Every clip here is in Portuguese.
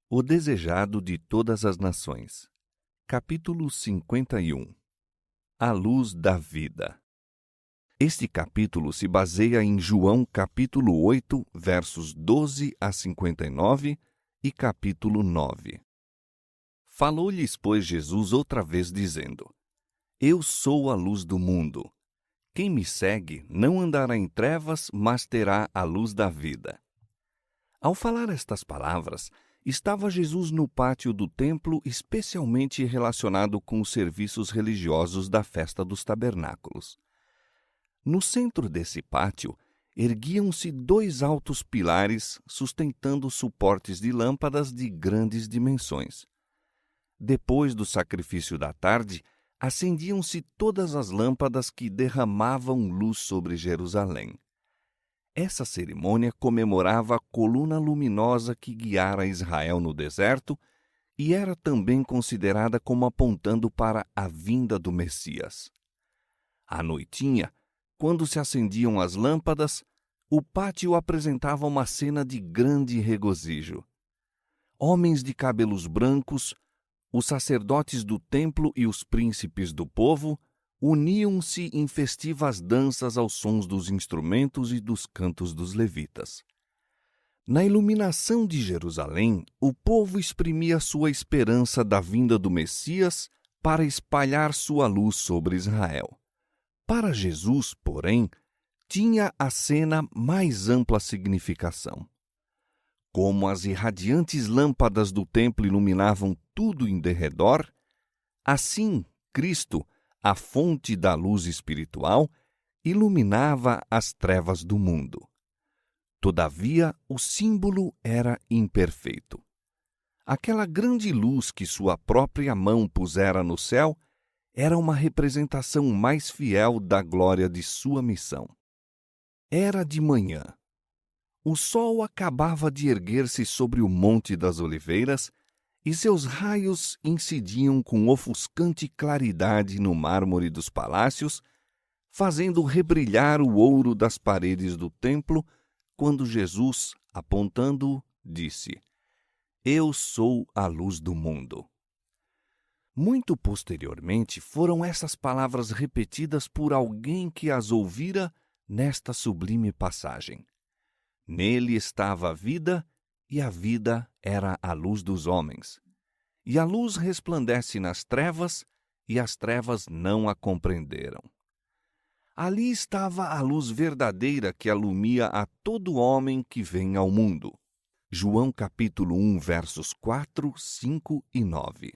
O desejado de todas as nações. Capítulo 51. A luz da vida. Este capítulo se baseia em João capítulo 8, versos 12 a 59 e capítulo 9. Falou-lhes, pois, Jesus outra vez, dizendo: Eu sou a luz do mundo. Quem me segue não andará em trevas, mas terá a luz da vida. Ao falar estas palavras, estava Jesus no pátio do templo, especialmente relacionado com os serviços religiosos da festa dos tabernáculos. No centro desse pátio, erguiam-se 2 altos pilares sustentando suportes de lâmpadas de grandes dimensões. Depois do sacrifício da tarde, acendiam-se todas as lâmpadas que derramavam luz sobre Jerusalém. Essa cerimônia comemorava a coluna luminosa que guiara Israel no deserto e era também considerada como apontando para a vinda do Messias. À noitinha, quando se acendiam as lâmpadas, o pátio apresentava uma cena de grande regozijo. Homens de cabelos brancos, os sacerdotes do templo e os príncipes do povo uniam-se em festivas danças aos sons dos instrumentos e dos cantos dos levitas. Na iluminação de Jerusalém, o povo exprimia sua esperança da vinda do Messias para espalhar sua luz sobre Israel. Para Jesus, porém, tinha a cena mais ampla significação. Como as irradiantes lâmpadas do templo iluminavam tudo em derredor, assim Cristo, a fonte da luz espiritual, iluminava as trevas do mundo. Todavia, o símbolo era imperfeito. Aquela grande luz que sua própria mão pusera no céu era uma representação mais fiel da glória de sua missão. Era de manhã. O sol acabava de erguer-se sobre o Monte das Oliveiras e seus raios incidiam com ofuscante claridade no mármore dos palácios, fazendo rebrilhar o ouro das paredes do templo, quando Jesus, apontando-o, disse: Eu sou a luz do mundo. Muito posteriormente foram essas palavras repetidas por alguém que as ouvira nesta sublime passagem. Nele estava a vida, e a vida era a luz dos homens. E a luz resplandece nas trevas, e as trevas não a compreenderam. Ali estava a luz verdadeira que alumia a todo homem que vem ao mundo. João capítulo 1, versos 4, 5 e 9.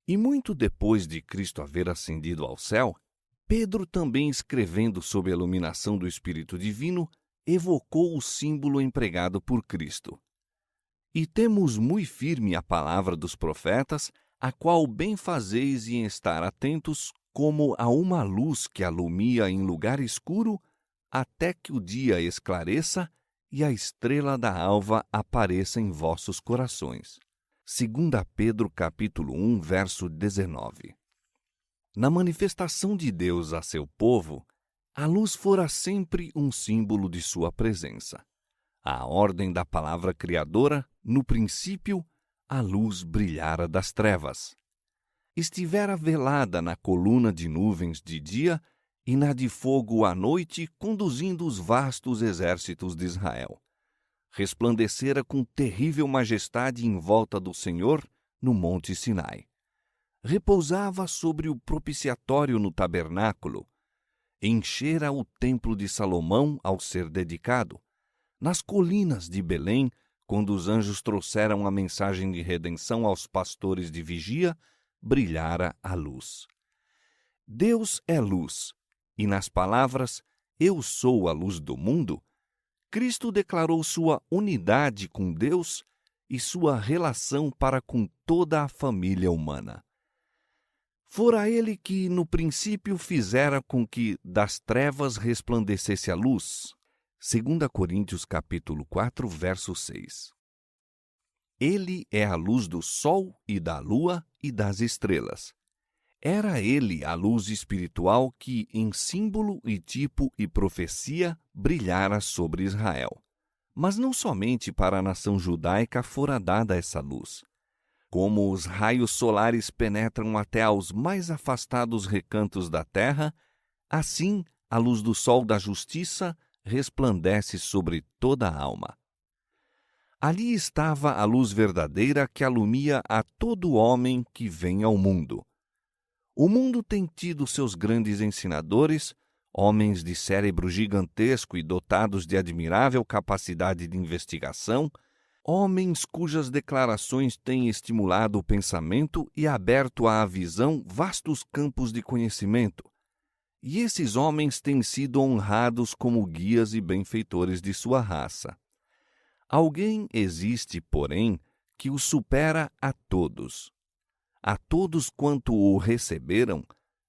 E muito depois de Cristo haver ascendido ao céu, Pedro, também escrevendo sob a iluminação do Espírito Divino, evocou o símbolo empregado por Cristo. E temos muito firme a palavra dos profetas, a qual bem fazeis em estar atentos, como a uma luz que alumia em lugar escuro, até que o dia esclareça e a estrela da alva apareça em vossos corações. 2 Pedro capítulo 1, verso 19. Na manifestação de Deus a seu povo, a luz fora sempre um símbolo de sua presença. À ordem da palavra criadora, no princípio, a luz brilhara das trevas. Estivera velada na coluna de nuvens de dia e na de fogo à noite, conduzindo os vastos exércitos de Israel. Resplandecera com terrível majestade em volta do Senhor no monte Sinai. Repousava sobre o propiciatório no tabernáculo. Enchera o templo de Salomão ao ser dedicado. Nas colinas de Belém, quando os anjos trouxeram a mensagem de redenção aos pastores de vigia, brilhara a luz. Deus é luz, e nas palavras Eu sou a luz do mundo, Cristo declarou sua unidade com Deus e sua relação para com toda a família humana. Fora ele que, no princípio, fizera com que das trevas resplandecesse a luz. 2 Coríntios capítulo 4, verso 6. Ele é a luz do sol e da lua e das estrelas. Era ele a luz espiritual que, em símbolo e tipo e profecia, brilhara sobre Israel. Mas não somente para a nação judaica fora dada essa luz. Como os raios solares penetram até aos mais afastados recantos da terra, assim a luz do sol da justiça resplandece sobre toda a alma. Ali estava a luz verdadeira que alumia a todo homem que vem ao mundo. O mundo tem tido seus grandes ensinadores, homens de cérebro gigantesco e dotados de admirável capacidade de investigação, homens cujas declarações têm estimulado o pensamento e aberto à visão vastos campos de conhecimento. E esses homens têm sido honrados como guias e benfeitores de sua raça. Alguém existe, porém, que o supera a todos. A todos quanto o receberam,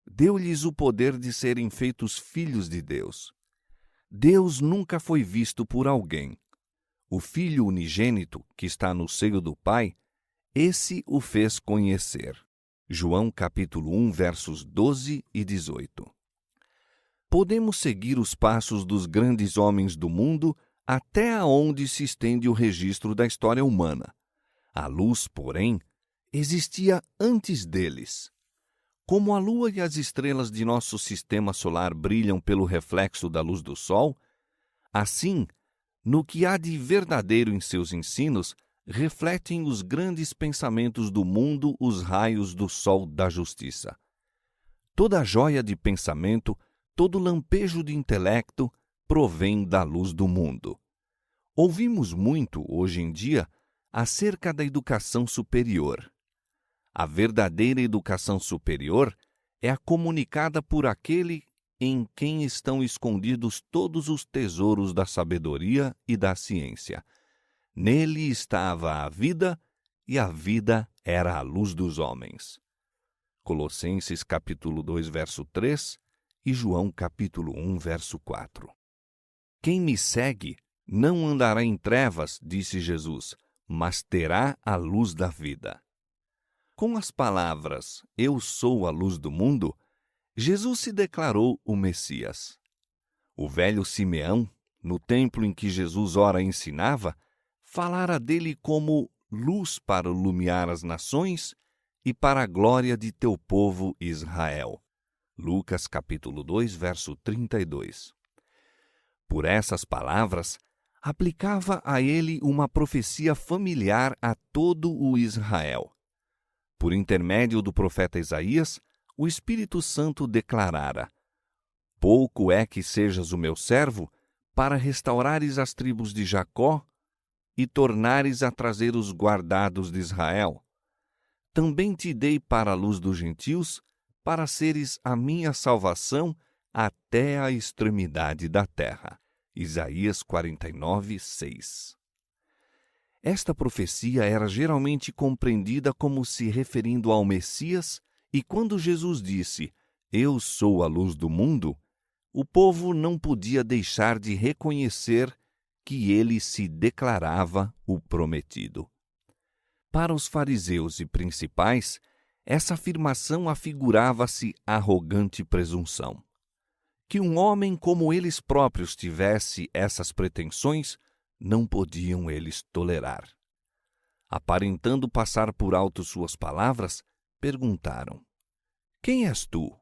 deu-lhes o poder de serem feitos filhos de Deus. Deus nunca foi visto por alguém. O Filho unigênito, que está no seio do Pai, esse o fez conhecer. João capítulo 1, versos 12 e 18. Podemos seguir os passos dos grandes homens do mundo até aonde se estende o registro da história humana. A luz, porém, existia antes deles. Como a lua e as estrelas de nosso sistema solar brilham pelo reflexo da luz do sol, assim, no que há de verdadeiro em seus ensinos, refletem os grandes pensamentos do mundo os raios do sol da justiça. Toda joia de pensamento, todo lampejo de intelecto provém da luz do mundo. Ouvimos muito, hoje em dia, acerca da educação superior. A verdadeira educação superior é a comunicada por aquele em quem estão escondidos todos os tesouros da sabedoria e da ciência. Nele estava a vida, e a vida era a luz dos homens. Colossenses capítulo 2, verso 3 e João capítulo 1, verso 4. Quem me segue não andará em trevas, disse Jesus, mas terá a luz da vida. Com as palavras, eu sou a luz do mundo, Jesus se declarou o Messias. O velho Simeão, no templo em que Jesus ora ensinava, falara dele como luz para iluminar as nações e para a glória de teu povo Israel. Lucas capítulo 2, verso 32. Por essas palavras, aplicava a ele uma profecia familiar a todo o Israel. Por intermédio do profeta Isaías, o Espírito Santo declarara: pouco é que sejas o meu servo, para restaurares as tribos de Jacó e tornares a trazer os guardados de Israel. Também te dei para a luz dos gentios, para seres a minha salvação até a extremidade da terra. Isaías 49, 6. Esta profecia era geralmente compreendida como se referindo ao Messias, e quando Jesus disse, eu sou a luz do mundo, o povo não podia deixar de reconhecer que ele se declarava o prometido. Para os fariseus e principais, essa afirmação afigurava-se arrogante presunção. Que um homem como eles próprios tivesse essas pretensões, não podiam eles tolerar. Aparentando passar por alto suas palavras, perguntaram: quem és tu?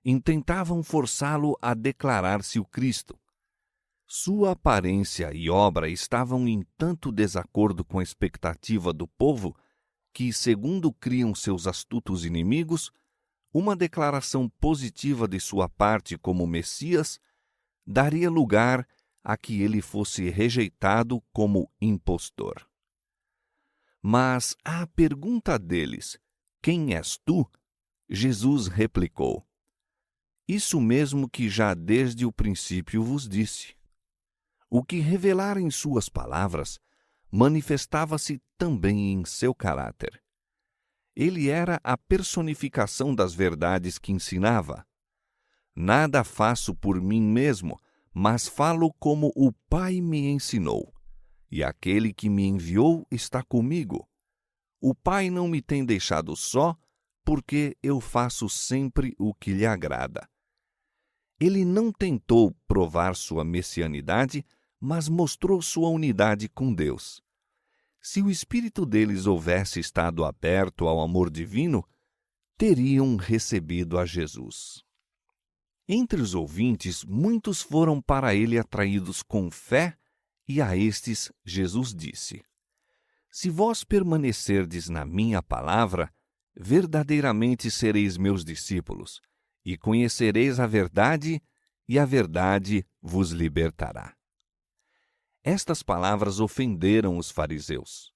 Intentavam forçá-lo a declarar-se o Cristo. Sua aparência e obra estavam em tanto desacordo com a expectativa do povo que, segundo criam seus astutos inimigos, uma declaração positiva de sua parte como Messias daria lugar a que ele fosse rejeitado como impostor. Mas à pergunta deles, quem és tu? Jesus replicou, isso mesmo que já desde o princípio vos disse. O que revelara em suas palavras manifestava-se também em seu caráter. Ele era a personificação das verdades que ensinava. Nada faço por mim mesmo, mas falo como o Pai me ensinou, e aquele que me enviou está comigo. O Pai não me tem deixado só, porque eu faço sempre o que lhe agrada. Ele não tentou provar sua messianidade, mas mostrou sua unidade com Deus. Se o espírito deles houvesse estado aberto ao amor divino, teriam recebido a Jesus. Entre os ouvintes, muitos foram para ele atraídos com fé, e a estes Jesus disse: Se vós permanecerdes na minha palavra, verdadeiramente sereis meus discípulos, e conhecereis a verdade, e a verdade vos libertará. Estas palavras ofenderam os fariseus.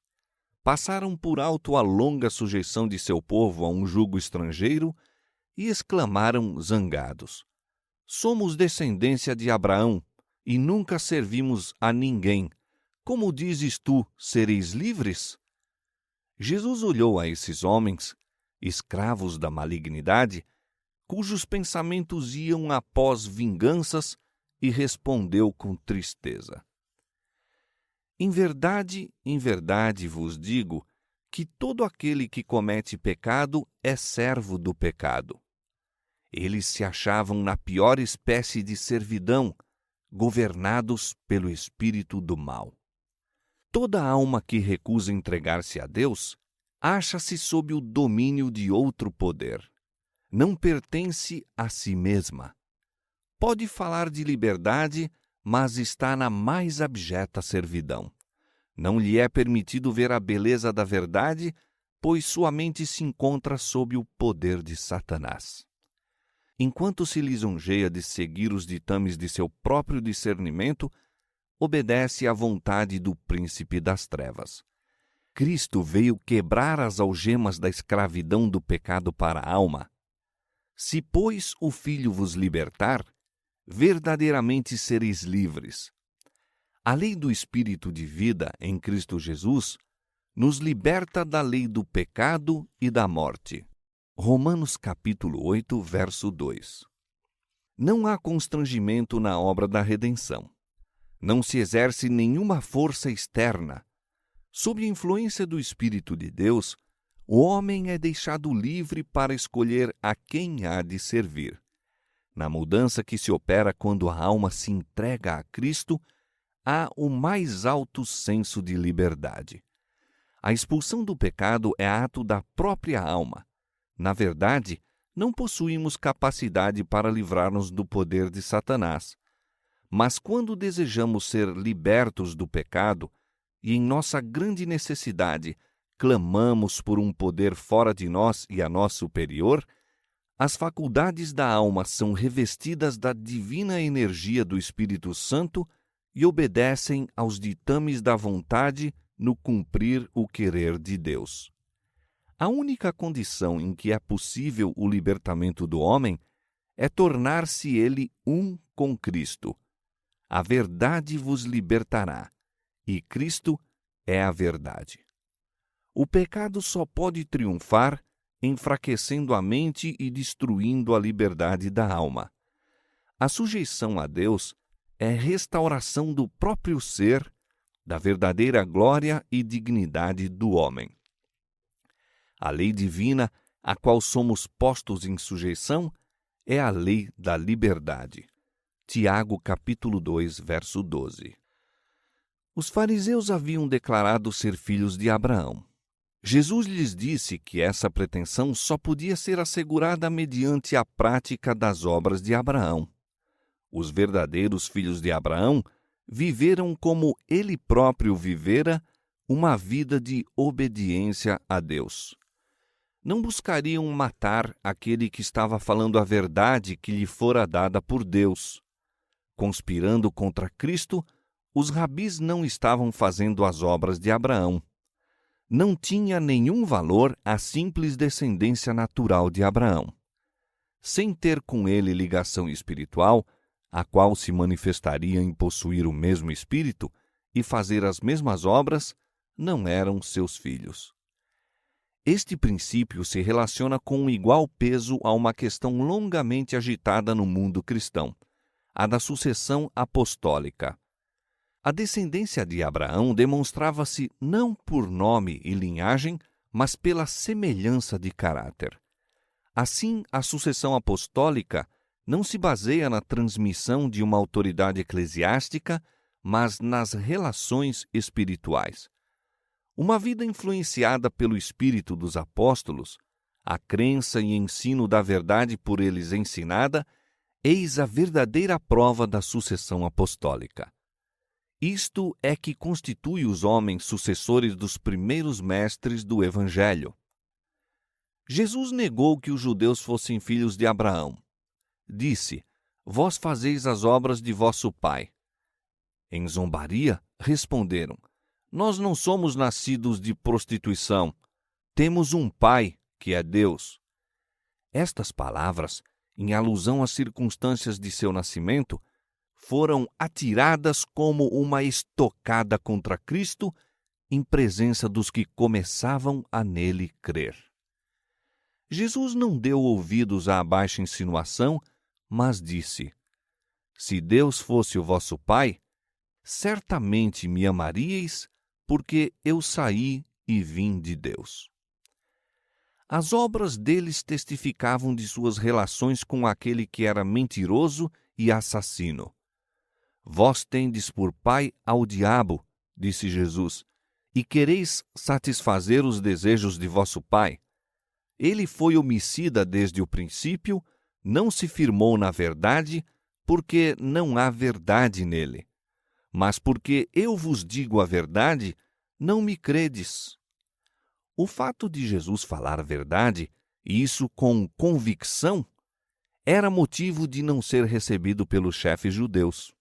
Passaram por alto a longa sujeição de seu povo a um jugo estrangeiro e exclamaram zangados: Somos descendência de Abraão e nunca servimos a ninguém. Como dizes tu, sereis livres? Jesus olhou a esses homens, escravos da malignidade, cujos pensamentos iam após vinganças, e respondeu com tristeza: em verdade vos digo que todo aquele que comete pecado é servo do pecado. Eles se achavam na pior espécie de servidão, governados pelo espírito do mal. Toda alma que recusa entregar-se a Deus acha-se sob o domínio de outro poder. Não pertence a si mesma. Pode falar de liberdade, mas está na mais abjeta servidão. Não lhe é permitido ver a beleza da verdade, pois sua mente se encontra sob o poder de Satanás. Enquanto se lisonjeia de seguir os ditames de seu próprio discernimento, obedece à vontade do príncipe das trevas. Cristo veio quebrar as algemas da escravidão do pecado para a alma. Se, pois, o Filho vos libertar, verdadeiramente sereis livres. A lei do Espírito de vida em Cristo Jesus nos liberta da lei do pecado e da morte. Romanos capítulo 8, verso 2. Não há constrangimento na obra da redenção. Não se exerce nenhuma força externa. Sob a influência do Espírito de Deus, o homem é deixado livre para escolher a quem há de servir. Na mudança que se opera quando a alma se entrega a Cristo, há o mais alto senso de liberdade. A expulsão do pecado é ato da própria alma. Na verdade, não possuímos capacidade para livrar-nos do poder de Satanás. Mas quando desejamos ser libertos do pecado, e em nossa grande necessidade clamamos por um poder fora de nós e a nós superior, as faculdades da alma são revestidas da divina energia do Espírito Santo e obedecem aos ditames da vontade no cumprir o querer de Deus. A única condição em que é possível o libertamento do homem é tornar-se ele um com Cristo. A verdade vos libertará, e Cristo é a verdade. O pecado só pode triunfar enfraquecendo a mente e destruindo a liberdade da alma. A sujeição a Deus é restauração do próprio ser, da verdadeira glória e dignidade do homem. A lei divina, a qual somos postos em sujeição, é a lei da liberdade. Tiago, capítulo 2, verso 12. Os fariseus haviam declarado ser filhos de Abraão. Jesus lhes disse que essa pretensão só podia ser assegurada mediante a prática das obras de Abraão. Os verdadeiros filhos de Abraão viveram como ele próprio vivera, uma vida de obediência a Deus. Não buscariam matar aquele que estava falando a verdade que lhe fora dada por Deus. Conspirando contra Cristo, os rabis não estavam fazendo as obras de Abraão. Não tinha nenhum valor a simples descendência natural de Abraão. Sem ter com ele ligação espiritual, a qual se manifestaria em possuir o mesmo espírito e fazer as mesmas obras, não eram seus filhos. Este princípio se relaciona com igual peso a uma questão longamente agitada no mundo cristão, a da sucessão apostólica. A descendência de Abraão demonstrava-se não por nome e linhagem, mas pela semelhança de caráter. Assim, a sucessão apostólica não se baseia na transmissão de uma autoridade eclesiástica, mas nas relações espirituais. Uma vida influenciada pelo espírito dos apóstolos, a crença e ensino da verdade por eles ensinada, eis a verdadeira prova da sucessão apostólica. Isto é que constitui os homens sucessores dos primeiros mestres do Evangelho. Jesus negou que os judeus fossem filhos de Abraão. Disse: Vós fazeis as obras de vosso pai. Em zombaria, responderam: Nós não somos nascidos de prostituição. Temos um pai, que é Deus. Estas palavras, em alusão às circunstâncias de seu nascimento, foram atiradas como uma estocada contra Cristo em presença dos que começavam a nele crer. Jesus não deu ouvidos à baixa insinuação, mas disse: Se Deus fosse o vosso Pai, certamente me amaríeis, porque eu saí e vim de Deus. As obras deles testificavam de suas relações com aquele que era mentiroso e assassino. Vós tendes por pai ao diabo, disse Jesus, e quereis satisfazer os desejos de vosso pai. Ele foi homicida desde o princípio, não se firmou na verdade, porque não há verdade nele. Mas porque eu vos digo a verdade, não me credes. O fato de Jesus falar a verdade, e isso com convicção, era motivo de não ser recebido pelos chefes judeus.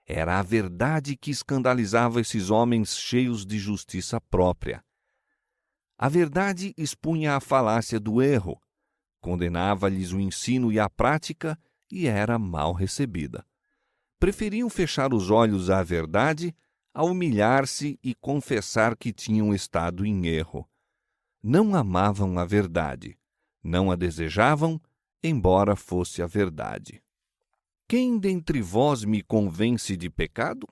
Era a verdade que escandalizava esses homens cheios de justiça própria. A verdade expunha a falácia do erro, condenava-lhes o ensino e a prática e era mal recebida. Preferiam fechar os olhos à verdade a humilhar-se e confessar que tinham estado em erro. Não amavam a verdade, não a desejavam, embora fosse a verdade. Quem dentre vós me convence de pecado?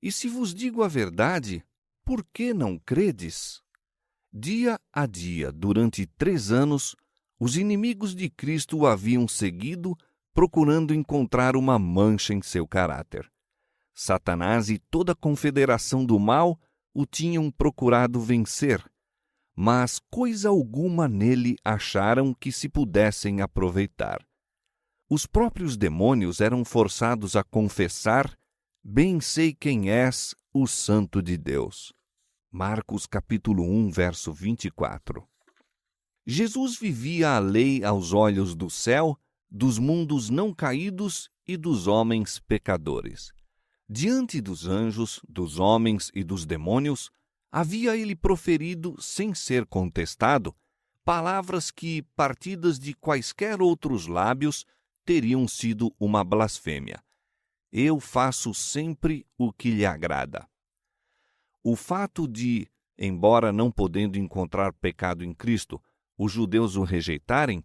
E se vos digo a verdade, por que não credes? Dia a dia, durante 3 anos, os inimigos de Cristo o haviam seguido, procurando encontrar uma mancha em seu caráter. Satanás e toda a confederação do mal o tinham procurado vencer, mas coisa alguma nele acharam que se pudessem aproveitar. Os próprios demônios eram forçados a confessar: Bem sei quem és, o Santo de Deus. Marcos capítulo 1, verso 24. Jesus vivia a lei aos olhos do céu, dos mundos não caídos e dos homens pecadores. Diante dos anjos, dos homens e dos demônios, havia ele proferido, sem ser contestado, palavras que, partidas de quaisquer outros lábios, teriam sido uma blasfêmia. Eu faço sempre o que lhe agrada. O fato de, embora não podendo encontrar pecado em Cristo, os judeus o rejeitarem,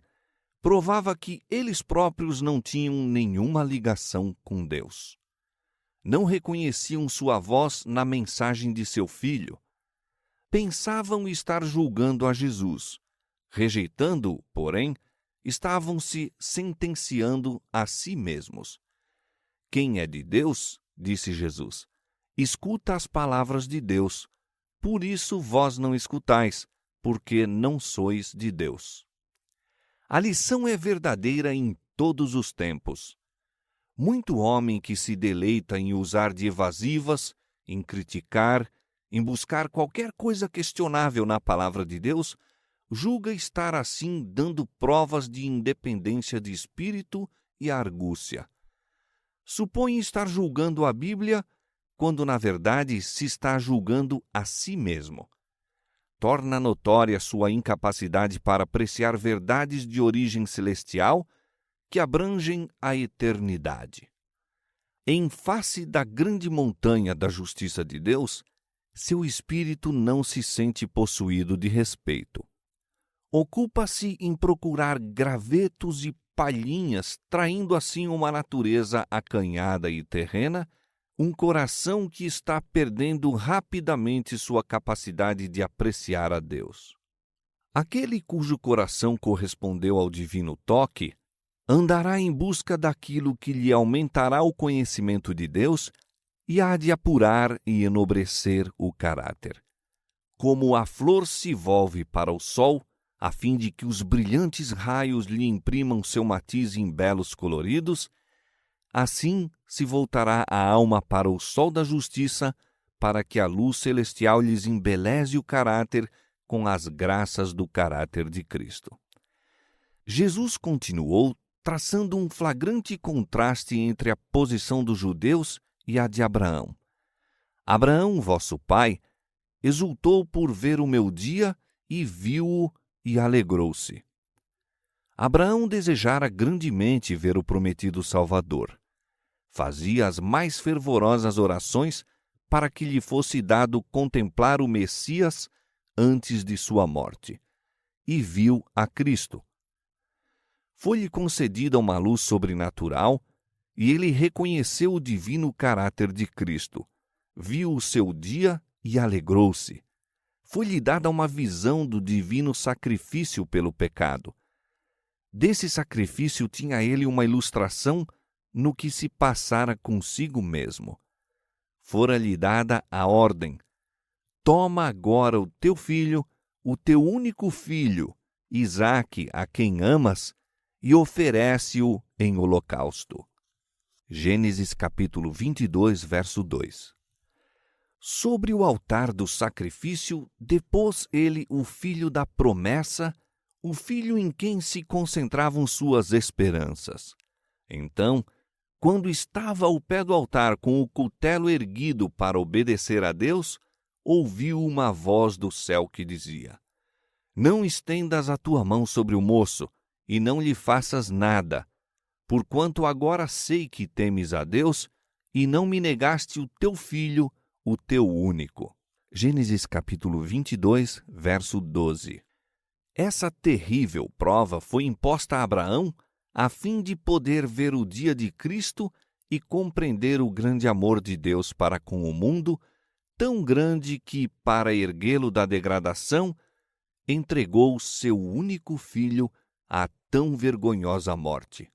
provava que eles próprios não tinham nenhuma ligação com Deus. Não reconheciam sua voz na mensagem de seu filho. Pensavam estar julgando a Jesus. Rejeitando-o, porém, estavam-se sentenciando a si mesmos. Quem é de Deus, disse Jesus, escuta as palavras de Deus. Por isso vós não escutais, porque não sois de Deus. A lição é verdadeira em todos os tempos. Muito homem que se deleita em usar de evasivas, em criticar, em buscar qualquer coisa questionável na palavra de Deus, julga estar assim dando provas de independência de espírito e argúcia. Supõe estar julgando a Bíblia, quando na verdade se está julgando a si mesmo. Torna notória sua incapacidade para apreciar verdades de origem celestial que abrangem a eternidade. Em face da grande montanha da justiça de Deus, seu espírito não se sente possuído de respeito. Ocupa-se em procurar gravetos e palhinhas, traindo assim uma natureza acanhada e terrena, um coração que está perdendo rapidamente sua capacidade de apreciar a Deus. Aquele cujo coração correspondeu ao divino toque, andará em busca daquilo que lhe aumentará o conhecimento de Deus e há de apurar e enobrecer o caráter. Como a flor se volve para o sol, a fim de que os brilhantes raios lhe imprimam seu matiz em belos coloridos, assim se voltará a alma para o sol da justiça, para que a luz celestial lhes embeleze o caráter com as graças do caráter de Cristo. Jesus continuou traçando um flagrante contraste entre a posição dos judeus e a de Abraão. Abraão, vosso pai, exultou por ver o meu dia e viu-o e alegrou-se. Abraão desejara grandemente ver o prometido Salvador. Fazia as mais fervorosas orações para que lhe fosse dado contemplar o Messias antes de sua morte, e viu a Cristo. Foi-lhe concedida uma luz sobrenatural, e ele reconheceu o divino caráter de Cristo, viu o seu dia e alegrou-se. Foi-lhe dada uma visão do divino sacrifício pelo pecado. Desse sacrifício tinha ele uma ilustração no que se passara consigo mesmo. Fora-lhe dada a ordem: toma agora o teu filho, o teu único filho, Isaque, a quem amas, e oferece-o em holocausto. Gênesis capítulo 22, verso 2. Sobre o altar do sacrifício, depôs ele o filho da promessa, o filho em quem se concentravam suas esperanças. Então, quando estava ao pé do altar com o cutelo erguido para obedecer a Deus, ouviu uma voz do céu que dizia: não estendas a tua mão sobre o moço, e não lhe faças nada, porquanto agora sei que temes a Deus, e não me negaste o teu filho, o teu único. Gênesis capítulo 22, verso 12. Essa terrível prova foi imposta a Abraão a fim de poder ver o dia de Cristo e compreender o grande amor de Deus para com o mundo, tão grande que, para erguê-lo da degradação, entregou seu único filho à tão vergonhosa morte.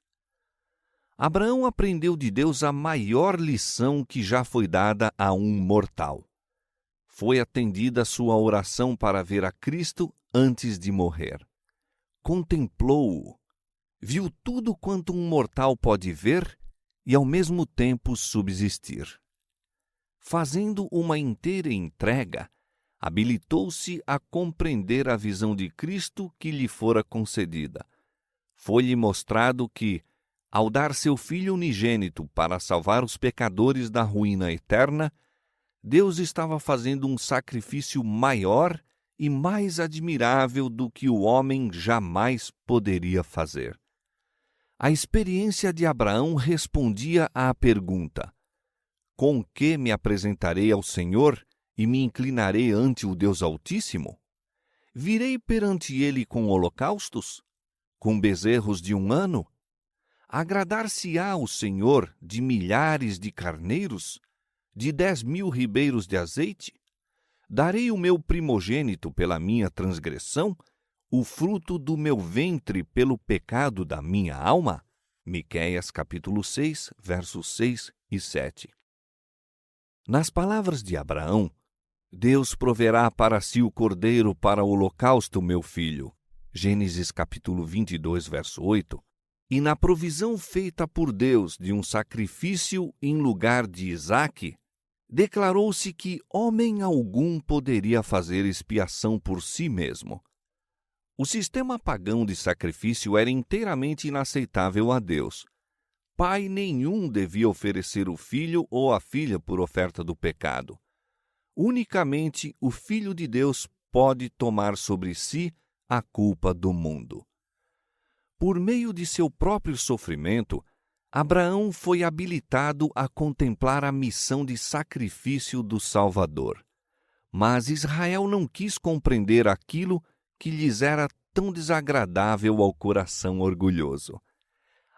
Abraão aprendeu de Deus a maior lição que já foi dada a um mortal. Foi atendida sua oração para ver a Cristo antes de morrer. Contemplou-o, viu tudo quanto um mortal pode ver e ao mesmo tempo subsistir. Fazendo uma inteira entrega, habilitou-se a compreender a visão de Cristo que lhe fora concedida. Foi-lhe mostrado que, ao dar seu Filho unigênito para salvar os pecadores da ruína eterna, Deus estava fazendo um sacrifício maior e mais admirável do que o homem jamais poderia fazer. A experiência de Abraão respondia à pergunta: com que me apresentarei ao Senhor e me inclinarei ante o Deus Altíssimo? Virei perante ele com holocaustos? Com bezerros de 1 ano? Agradar-se-á o Senhor de milhares de carneiros? De 10.000 ribeiros de azeite? Darei o meu primogênito pela minha transgressão, o fruto do meu ventre pelo pecado da minha alma? Miqueias capítulo 6, versos 6 e 7. Nas palavras de Abraão, Deus proverá para si o cordeiro para o holocausto, meu filho. Gênesis capítulo 22, verso 8. E na provisão feita por Deus de um sacrifício em lugar de Isaque, declarou-se que homem algum poderia fazer expiação por si mesmo. O sistema pagão de sacrifício era inteiramente inaceitável a Deus. Pai nenhum devia oferecer o filho ou a filha por oferta do pecado. Unicamente o Filho de Deus pode tomar sobre si a culpa do mundo. Por meio de seu próprio sofrimento, Abraão foi habilitado a contemplar a missão de sacrifício do Salvador. Mas Israel não quis compreender aquilo que lhes era tão desagradável ao coração orgulhoso.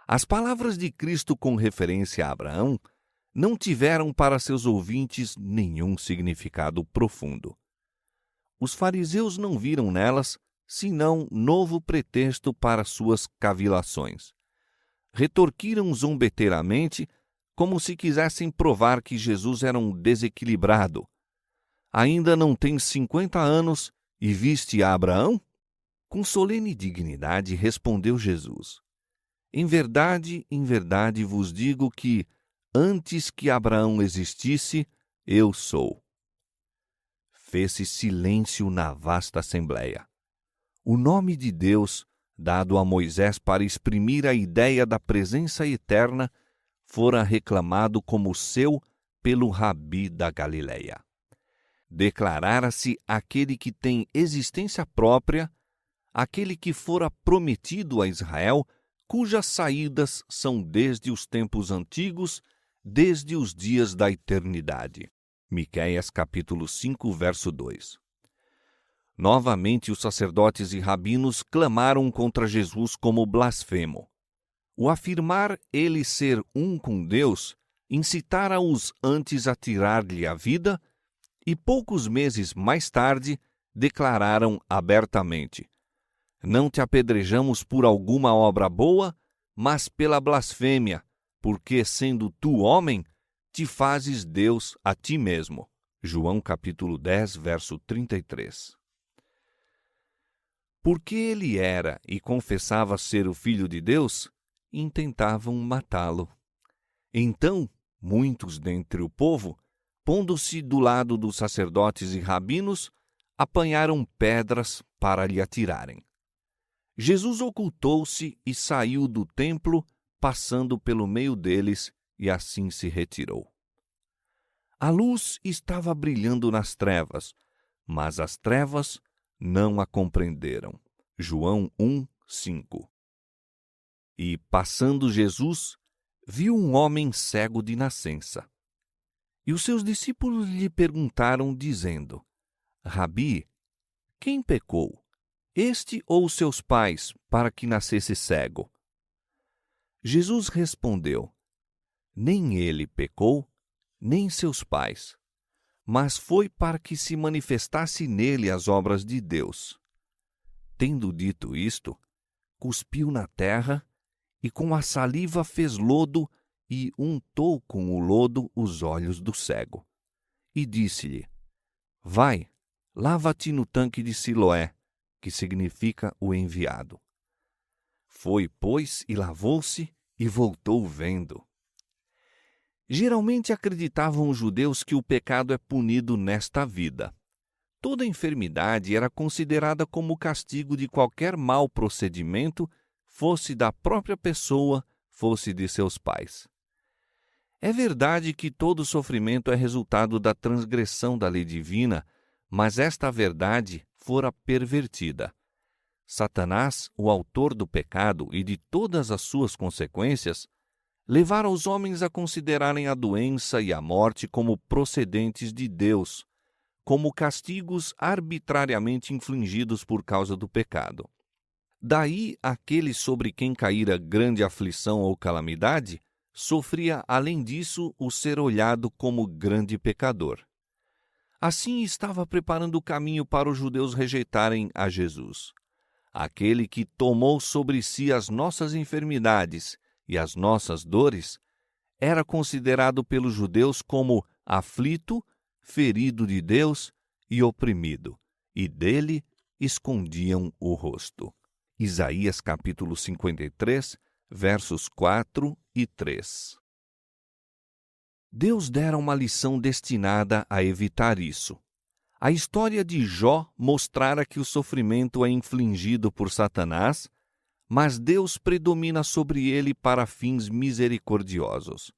As palavras de Cristo com referência a Abraão não tiveram para seus ouvintes nenhum significado profundo. Os fariseus não viram nelas senão novo pretexto para suas cavilações. Retorquiram zombeteiramente, como se quisessem provar que Jesus era um desequilibrado. Ainda não tens 50 anos e viste a Abraão? Com solene dignidade respondeu Jesus: em verdade vos digo que, antes que Abraão existisse, eu sou. Fez-se silêncio na vasta assembleia. O nome de Deus, dado a Moisés para exprimir a ideia da presença eterna, fora reclamado como seu pelo Rabi da Galileia. Declarara-se aquele que tem existência própria, aquele que fora prometido a Israel, cujas saídas são desde os tempos antigos, desde os dias da eternidade. Miqueias capítulo 5, verso 2. Novamente os sacerdotes e rabinos clamaram contra Jesus como blasfemo. O afirmar ele ser um com Deus incitara-os antes a tirar-lhe a vida, e poucos meses mais tarde declararam abertamente: não te apedrejamos por alguma obra boa, mas pela blasfêmia, porque, sendo tu homem, te fazes Deus a ti mesmo. João capítulo 10, verso 33. Porque ele era e confessava ser o Filho de Deus, intentavam matá-lo. Então, muitos dentre o povo, pondo-se do lado dos sacerdotes e rabinos, apanharam pedras para lhe atirarem. Jesus ocultou-se e saiu do templo, passando pelo meio deles, e assim se retirou. A luz estava brilhando nas trevas, mas as trevas não a compreenderam. João 1, 5. E, passando Jesus, viu um homem cego de nascença. E os seus discípulos lhe perguntaram, dizendo: Rabi, quem pecou, este ou seus pais, para que nascesse cego? Jesus respondeu: nem ele pecou, nem seus pais, mas foi para que se manifestasse nele as obras de Deus. Tendo dito isto, cuspiu na terra e com a saliva fez lodo e untou com o lodo os olhos do cego. E disse-lhe: vai, lava-te no tanque de Siloé, que significa o enviado. Foi, pois, e lavou-se e voltou vendo. Geralmente acreditavam os judeus que o pecado é punido nesta vida. Toda enfermidade era considerada como castigo de qualquer mau procedimento, fosse da própria pessoa, fosse de seus pais. É verdade que todo sofrimento é resultado da transgressão da lei divina, mas esta verdade fora pervertida. Satanás, o autor do pecado e de todas as suas consequências, levara os homens a considerarem a doença e a morte como procedentes de Deus, como castigos arbitrariamente infligidos por causa do pecado. Daí, aquele sobre quem caíra grande aflição ou calamidade, sofria, além disso, o ser olhado como grande pecador. Assim estava preparando o caminho para os judeus rejeitarem a Jesus. Aquele que tomou sobre si as nossas enfermidades e as nossas dores, era considerado pelos judeus como aflito, ferido de Deus e oprimido, e dele escondiam o rosto. Isaías capítulo 53, versos 4 e 3. Deus dera uma lição destinada a evitar isso. A história de Jó mostrara que o sofrimento é infligido por Satanás, mas Deus predomina sobre ele para fins misericordiosos.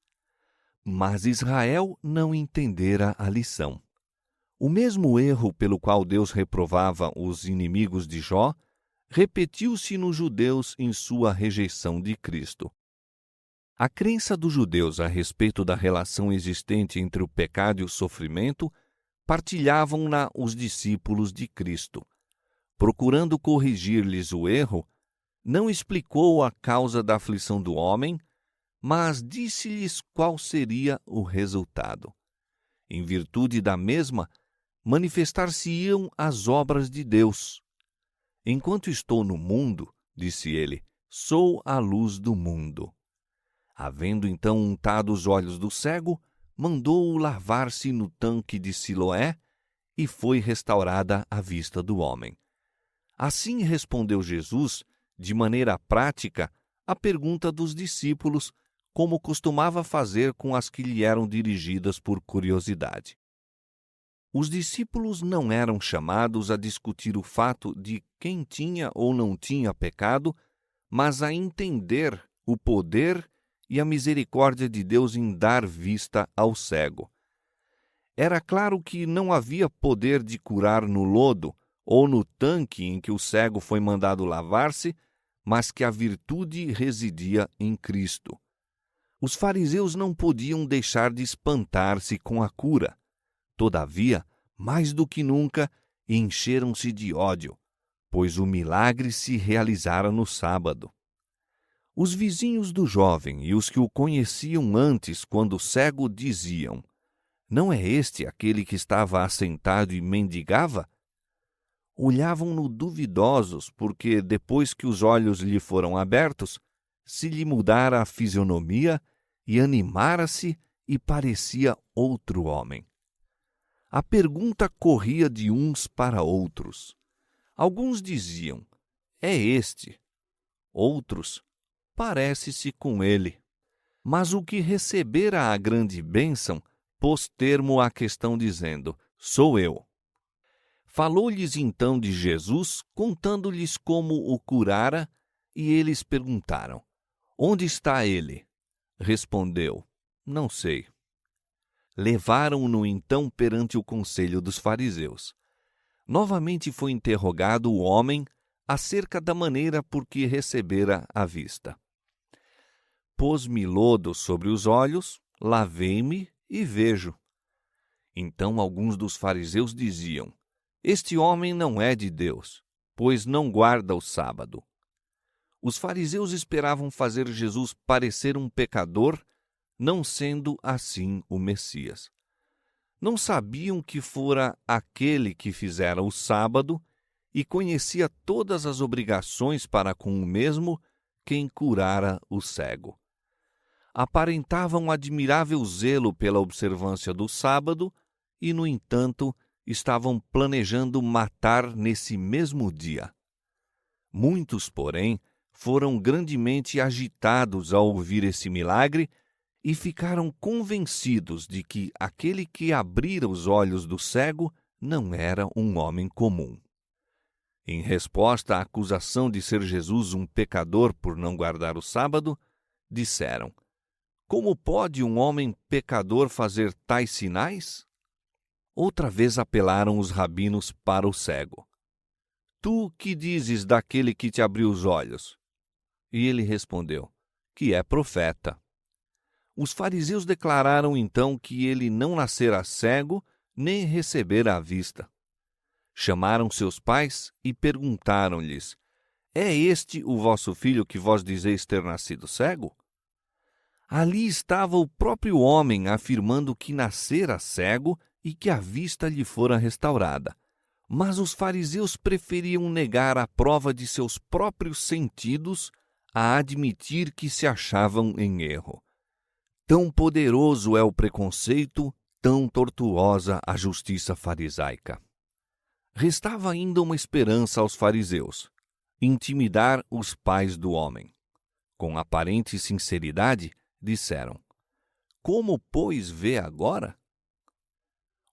Mas Israel não entendera a lição. O mesmo erro pelo qual Deus reprovava os inimigos de Jó repetiu-se nos judeus em sua rejeição de Cristo. A crença dos judeus a respeito da relação existente entre o pecado e o sofrimento partilhavam-na os discípulos de Cristo. Procurando corrigir-lhes o erro, não explicou a causa da aflição do homem, mas disse-lhes qual seria o resultado. Em virtude da mesma, manifestar-se-iam as obras de Deus. Enquanto estou no mundo, disse ele, sou a luz do mundo. Havendo então untado os olhos do cego, mandou-o lavar-se no tanque de Siloé, e foi restaurada a vista do homem. Assim respondeu Jesus, de maneira prática, à pergunta dos discípulos, como costumava fazer com as que lhe eram dirigidas por curiosidade. Os discípulos não eram chamados a discutir o fato de quem tinha ou não tinha pecado, mas a entender o poder e a misericórdia de Deus em dar vista ao cego. Era claro que não havia poder de curar no lodo ou no tanque em que o cego foi mandado lavar-se, mas que a virtude residia em Cristo. Os fariseus não podiam deixar de espantar-se com a cura. Todavia, mais do que nunca, encheram-se de ódio, pois o milagre se realizara no sábado. Os vizinhos do jovem e os que o conheciam antes, quando cego, diziam: "Não é este aquele que estava assentado e mendigava?" Olhavam-no duvidosos, porque, depois que os olhos lhe foram abertos, se lhe mudara a fisionomia e animara-se e parecia outro homem. A pergunta corria de uns para outros. Alguns diziam: "É este." Outros: "Parece-se com ele." Mas o que recebera a grande bênção pôs termo à questão, dizendo: "Sou eu." Falou-lhes então de Jesus, contando-lhes como o curara, e eles perguntaram: "Onde está ele?" Respondeu: "Não sei." Levaram-no então perante o conselho dos fariseus. Novamente foi interrogado o homem acerca da maneira por que recebera a vista. "Pôs-me lodo sobre os olhos, lavei-me e vejo." Então alguns dos fariseus diziam: "Este homem não é de Deus, pois não guarda o sábado." Os fariseus esperavam fazer Jesus parecer um pecador, não sendo assim o Messias. Não sabiam que fora aquele que fizera o sábado e conhecia todas as obrigações para com o mesmo, quem curara o cego. Aparentavam admirável zelo pela observância do sábado e, no entanto, estavam planejando matar nesse mesmo dia. Muitos, porém, foram grandemente agitados ao ouvir esse milagre e ficaram convencidos de que aquele que abrira os olhos do cego não era um homem comum. Em resposta à acusação de ser Jesus um pecador por não guardar o sábado, disseram: "Como pode um homem pecador fazer tais sinais?" Outra vez apelaram os rabinos para o cego: "Tu que dizes daquele que te abriu os olhos?" E ele respondeu: "Que é profeta." Os fariseus declararam então que ele não nascera cego, nem recebera a vista. Chamaram seus pais e perguntaram-lhes: "É este o vosso filho que vós dizeis ter nascido cego?" Ali estava o próprio homem afirmando que nascera cego e que a vista lhe fora restaurada. Mas os fariseus preferiam negar a prova de seus próprios sentidos a admitir que se achavam em erro. Tão poderoso é o preconceito, tão tortuosa a justiça farisaica. Restava ainda uma esperança aos fariseus: intimidar os pais do homem. Com aparente sinceridade, disseram: "Como, pois, vê agora?"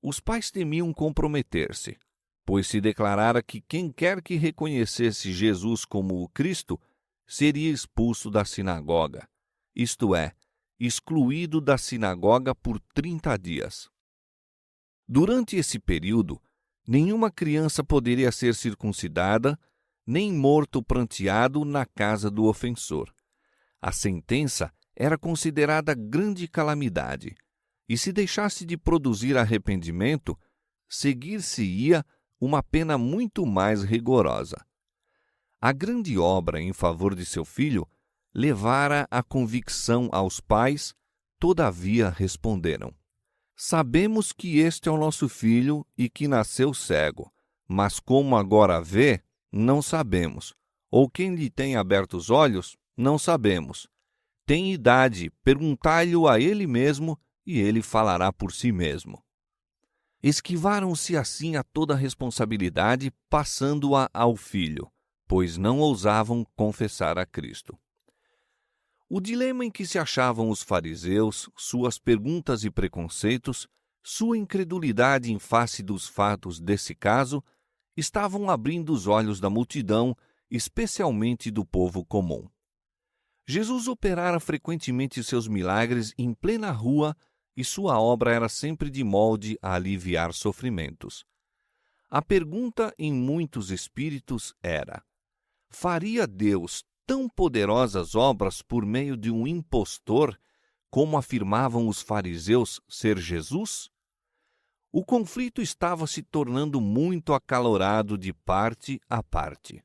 Os pais temiam comprometer-se, pois se declarara que quem quer que reconhecesse Jesus como o Cristo seria expulso da sinagoga, isto é, excluído da sinagoga por 30 dias. Durante esse período, nenhuma criança poderia ser circuncidada, nem morto pranteado na casa do ofensor. A sentença era considerada grande calamidade, e se deixasse de produzir arrependimento, seguir-se-ia uma pena muito mais rigorosa. A grande obra em favor de seu filho levara a convicção aos pais, todavia responderam: "Sabemos que este é o nosso filho e que nasceu cego, mas como agora vê, não sabemos, ou quem lhe tem aberto os olhos, não sabemos." Tem idade, perguntai-lhe a ele mesmo, e ele falará por si mesmo. Esquivaram-se assim a toda responsabilidade, passando-a ao filho, pois não ousavam confessar a Cristo. O dilema em que se achavam os fariseus, suas perguntas e preconceitos, sua incredulidade em face dos fatos desse caso, estavam abrindo os olhos da multidão, especialmente do povo comum. Jesus operara frequentemente seus milagres em plena rua e sua obra era sempre de molde a aliviar sofrimentos. A pergunta em muitos espíritos era: faria Deus tão poderosas obras por meio de um impostor, como afirmavam os fariseus ser Jesus? O conflito estava se tornando muito acalorado de parte a parte.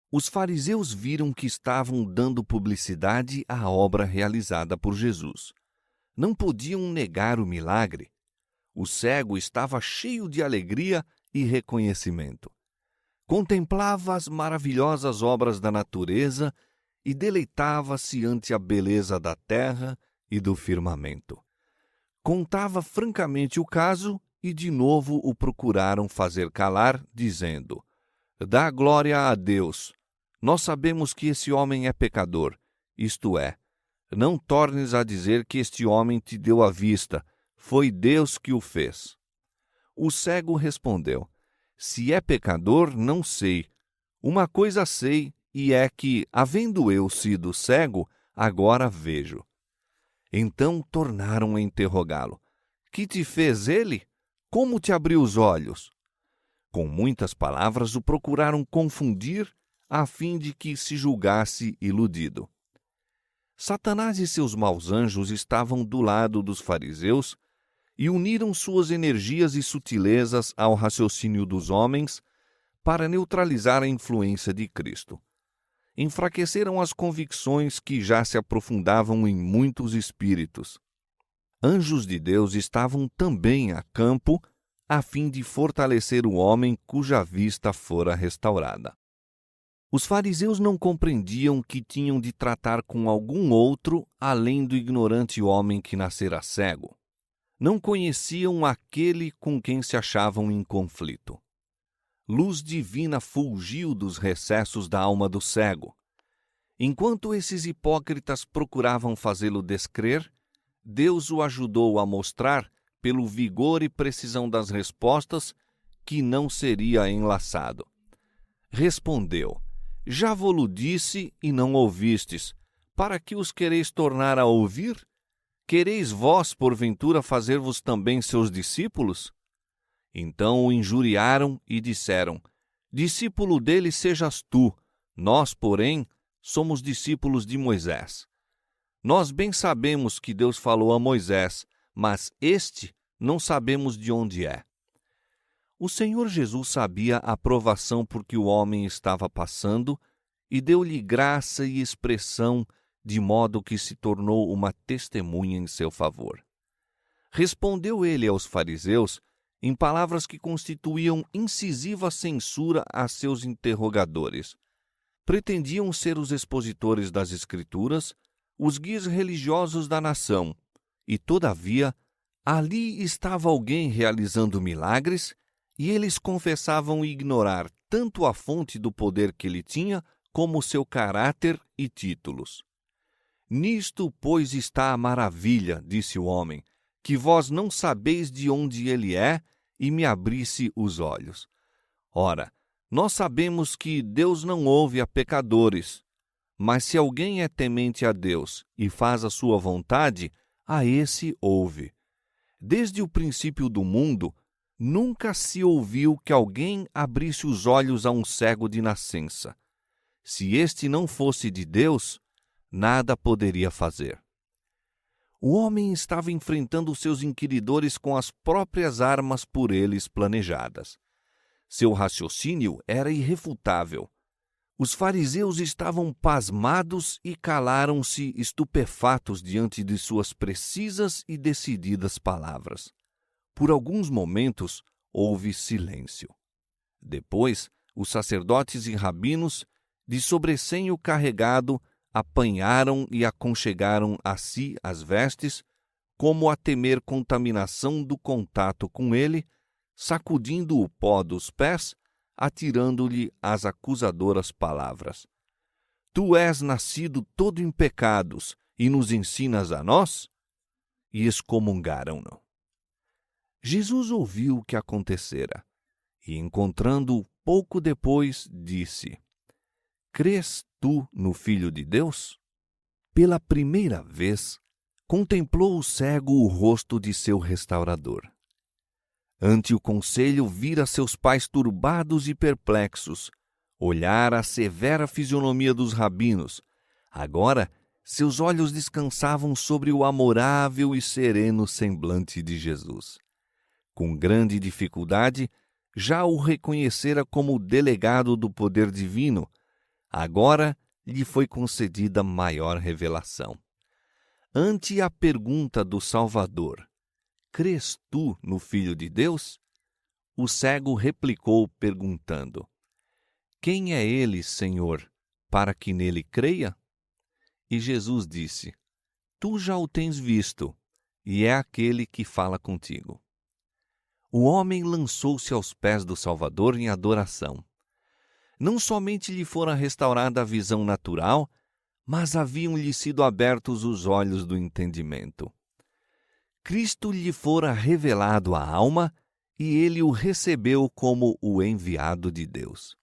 Os fariseus viram que estavam dando publicidade à obra realizada por Jesus. Não podiam negar o milagre. O cego estava cheio de alegria e reconhecimento. Contemplava as maravilhosas obras da natureza e deleitava-se ante a beleza da terra e do firmamento. Contava francamente o caso e de novo o procuraram fazer calar, dizendo: dá glória a Deus. Nós sabemos que esse homem é pecador, isto é, não tornes a dizer que este homem te deu a vista, foi Deus que o fez. O cego respondeu: se é pecador, não sei. Uma coisa sei, e é que, havendo eu sido cego, agora vejo. Então tornaram a interrogá-lo: que te fez ele? Como te abriu os olhos? Com muitas palavras o procuraram confundir, a fim de que se julgasse iludido. Satanás e seus maus anjos estavam do lado dos fariseus e uniram suas energias e sutilezas ao raciocínio dos homens para neutralizar a influência de Cristo. Enfraqueceram as convicções que já se aprofundavam em muitos espíritos. Anjos de Deus estavam também a campo, a fim de fortalecer o homem cuja vista fora restaurada. Os fariseus não compreendiam que tinham de tratar com algum outro além do ignorante homem que nascera cego. Não conheciam aquele com quem se achavam em conflito. Luz divina fulgiu dos recessos da alma do cego. Enquanto esses hipócritas procuravam fazê-lo descrer, Deus o ajudou a mostrar, pelo vigor e precisão das respostas, que não seria enlaçado. Respondeu: já vo-lo disse e não ouvistes, para que os quereis tornar a ouvir? Quereis vós, porventura, fazer-vos também seus discípulos? Então o injuriaram e disseram: discípulo dele sejas tu, nós, porém, somos discípulos de Moisés. Nós bem sabemos que Deus falou a Moisés, mas este não sabemos de onde é. O Senhor Jesus sabia a provação por que o homem estava passando e deu-lhe graça e expressão, de modo que se tornou uma testemunha em seu favor. Respondeu ele aos fariseus em palavras que constituíam incisiva censura a seus interrogadores. Pretendiam ser os expositores das Escrituras, os guias religiosos da nação, e, todavia, ali estava alguém realizando milagres, e eles confessavam ignorar tanto a fonte do poder que ele tinha, como o seu caráter e títulos. Nisto, pois, está a maravilha, disse o homem, que vós não sabeis de onde ele é, e me abrisse os olhos. Ora, nós sabemos que Deus não ouve a pecadores, mas se alguém é temente a Deus e faz a sua vontade, a esse ouve. Desde o princípio do mundo, nunca se ouviu que alguém abrisse os olhos a um cego de nascença. Se este não fosse de Deus, nada poderia fazer. O homem estava enfrentando seus inquiridores com as próprias armas por eles planejadas. Seu raciocínio era irrefutável. Os fariseus estavam pasmados e calaram-se estupefatos diante de suas precisas e decididas palavras. Por alguns momentos, houve silêncio. Depois, os sacerdotes e rabinos, de sobressenho carregado, apanharam e aconchegaram a si as vestes, como a temer contaminação do contato com ele, sacudindo o pó dos pés, atirando-lhe as acusadoras palavras. Tu és nascido todo em pecados e nos ensinas a nós? E excomungaram-no. Jesus ouviu o que acontecera e, encontrando-o pouco depois, disse: Crês tu no Filho de Deus? Pela primeira vez, contemplou o cego o rosto de seu restaurador. Ante o conselho vira seus pais turbados e perplexos, olhara a severa fisionomia dos rabinos. Agora, seus olhos descansavam sobre o amorável e sereno semblante de Jesus. Com grande dificuldade, já o reconhecera como o delegado do poder divino. Agora lhe foi concedida maior revelação. Ante a pergunta do Salvador, crês tu no Filho de Deus? O cego replicou perguntando, quem é ele, Senhor, para que nele creia? E Jesus disse, tu já o tens visto, e é aquele que fala contigo. O homem lançou-se aos pés do Salvador em adoração. Não somente lhe fora restaurada a visão natural, mas haviam-lhe sido abertos os olhos do entendimento. Cristo lhe fora revelado à alma e ele o recebeu como o enviado de Deus.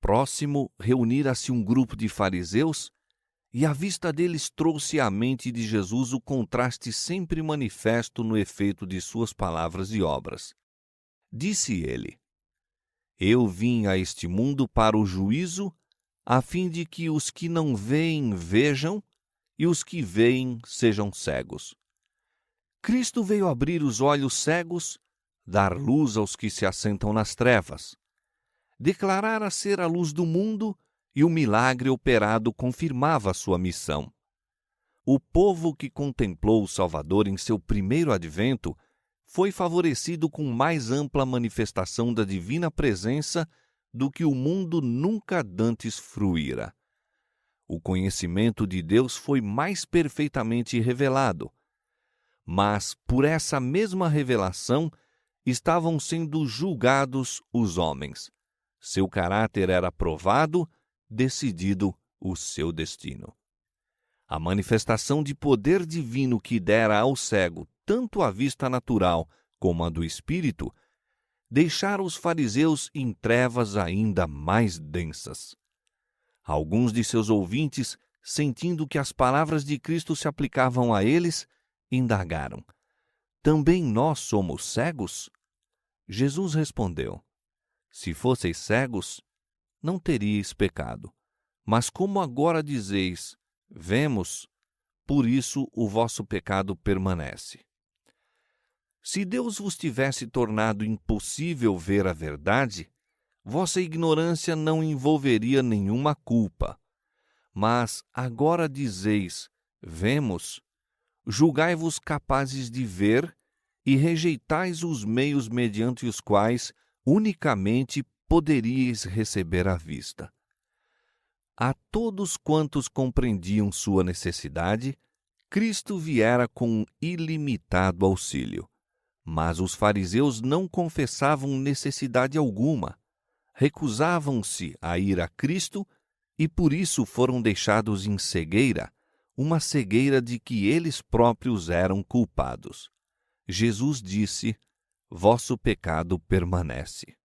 Próximo, reunira-se um grupo de fariseus e a vista deles trouxe à mente de Jesus o contraste sempre manifesto no efeito de suas palavras e obras. Disse ele, eu vim a este mundo para o juízo, a fim de que os que não veem vejam e os que veem sejam cegos. Cristo veio abrir os olhos cegos, dar luz aos que se assentam nas trevas. Declarara ser a luz do mundo e o milagre operado confirmava sua missão. O povo que contemplou o Salvador em seu primeiro advento foi favorecido com mais ampla manifestação da divina presença do que o mundo nunca dantes fruíra. O conhecimento de Deus foi mais perfeitamente revelado, mas por essa mesma revelação estavam sendo julgados os homens. Seu caráter era provado, decidido o seu destino. A manifestação de poder divino que dera ao cego tanto a vista natural como a do espírito, deixara os fariseus em trevas ainda mais densas. Alguns de seus ouvintes, sentindo que as palavras de Cristo se aplicavam a eles, indagaram, também nós somos cegos? Jesus respondeu, se fosseis cegos, não teríeis pecado. Mas como agora dizeis, vemos, por isso o vosso pecado permanece. Se Deus vos tivesse tornado impossível ver a verdade, vossa ignorância não envolveria nenhuma culpa. Mas agora dizeis, vemos, julgai-vos capazes de ver e rejeitais os meios mediante os quais unicamente poderíeis receber a vista. A todos quantos compreendiam sua necessidade, Cristo viera com um ilimitado auxílio. Mas os fariseus não confessavam necessidade alguma, recusavam-se a ir a Cristo e por isso foram deixados em cegueira, uma cegueira de que eles próprios eram culpados. Jesus disse, vosso pecado permanece.